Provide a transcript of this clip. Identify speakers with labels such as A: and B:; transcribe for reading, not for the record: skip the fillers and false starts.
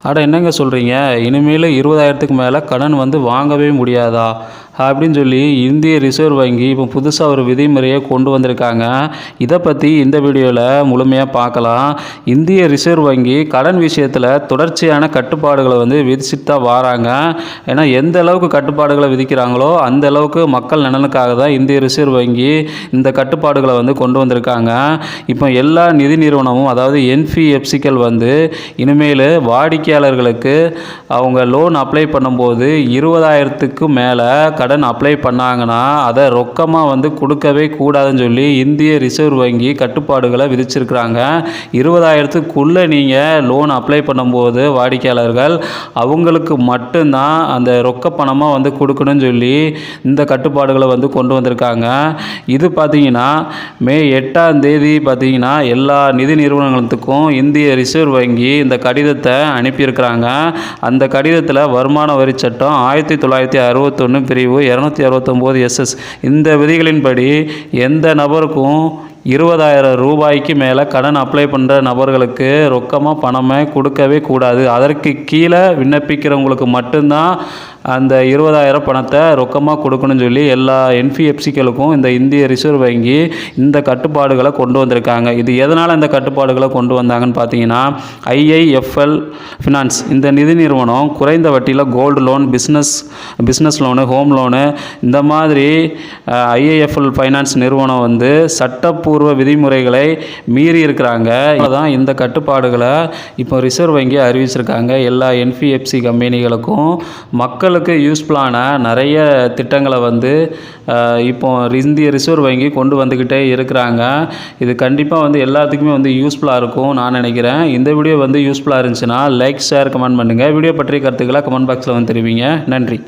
A: அட என்னங்க சொல்கிறீங்க? இனிமேல் 20,000க்கு மேலே கடன் வாங்கவே முடியாதா? அப்படின்னு சொல்லி இந்திய ரிசர்வ் வங்கி இப்போ புதுசாக ஒரு விதிமுறையை கொண்டு வந்திருக்காங்க. இதை பற்றி இந்த வீடியோவில் முழுமையாக பார்க்கலாம். இந்திய ரிசர்வ் வங்கி கடன் விஷயத்தில் தொடர்ச்சியான கட்டுப்பாடுகளை விதிச்சுட்டு தான் வராங்க. ஏன்னா எந்த அளவுக்கு கட்டுப்பாடுகளை விதிக்கிறாங்களோ அந்த அளவுக்கு மக்கள் நலனுக்காக தான் இந்திய ரிசர்வ் வங்கி இந்த கட்டுப்பாடுகளை கொண்டு வந்திருக்காங்க. இப்போ எல்லா நிதி நிறுவனமும் அதாவது என்பிஎஃப்சிக்கள் இனிமேல் வாடிக்கையாளர்களுக்கு அவங்க லோன் அப்ளை பண்ணும்போது 20,000க்கு மேலே கடன் அப்ளை பண்ணாங்கன்னா அதை ரொக்கமாக கொடுக்கவே கூடாதுன்னு சொல்லி இந்திய ரிசர்வ் வங்கி கட்டுப்பாடுகளை விதிச்சிருக்கிறாங்க. 20,000க்குள்ளே நீங்கள் லோன் அப்ளை பண்ணும்போது வாடிக்கையாளர்கள் அவங்களுக்கு மட்டும்தான் அந்த ரொக்க பணமாக கொடுக்கணும்னு சொல்லி இந்த கட்டுப்பாடுகளை கொண்டு வந்திருக்காங்க. இது பார்த்தீங்கன்னா மே 8ஆம் தேதி பார்த்தீங்கன்னா எல்லா நிதி நிறுவனங்களுக்கும் இந்திய ரிசர்வ் வங்கி இந்த கடிதத்தை அனுப்பியிருக்கிறாங்க. அந்த கடிதத்தில் வருமான வரி சட்டம் 1961 பிரிவு 269 SS இந்த விதிகளின்படி எந்த நபருக்கும் 20,000 ரூபாய்க்கு மேலே கடன் அப்ளை பண்ணுற நபர்களுக்கு ரொக்கமாக பணமே கொடுக்கவே கூடாது. அதற்கு கீழே விண்ணப்பிக்கிறவங்களுக்கு மட்டும்தான் அந்த 20,000 பணத்தை ரொக்கமாக கொடுக்கணும்னு சொல்லி எல்லா என்பிஎஃப்சிக்களுக்கும் இந்த இந்திய ரிசர்வ் வங்கி இந்த கட்டுப்பாடுகளை கொண்டு வந்திருக்காங்க. இது எதனால் இந்த கட்டுப்பாடுகளை கொண்டு வந்தாங்கன்னு பார்த்தீங்கன்னா ஐஐஎஃப்எல் ஃபினான்ஸ் இந்த நிதி நிறுவனம் குறைந்த வட்டியில் gold loan, business loan, home loan இந்த மாதிரி ஐஐஎஃப்எல் ஃபைனான்ஸ் நிறுவனம் சட்டப்பூர்வ விதிமுறைகளை மீறி இருக்கிறாங்க. அதான் இந்த கட்டுப்பாடுகளை இப்போ ரிசர்வ் வங்கி அறிவிச்சிருக்காங்க. எல்லா என்பிஎஃப்சி கம்பெனிகளுக்கும் மக்களுக்கு யூஸ்ஃபுல்லான நிறைய திட்டங்களை இப்போ இந்திய ரிசர்வ் வங்கி கொண்டு வந்துக்கிட்டே இருக்கிறாங்க. இது கண்டிப்பாக எல்லாத்துக்குமே யூஸ்ஃபுல்லாக இருக்கும் நான் நினைக்கிறேன். இந்த வீடியோ யூஸ்ஃபுல்லாக இருந்துச்சுன்னா லைக், ஷேர், கமெண்ட் பண்ணுங்கள். வீடியோ பற்றிய கருத்துக்களை கமெண்ட் பாக்ஸில் தெரிவிங்க. நன்றி.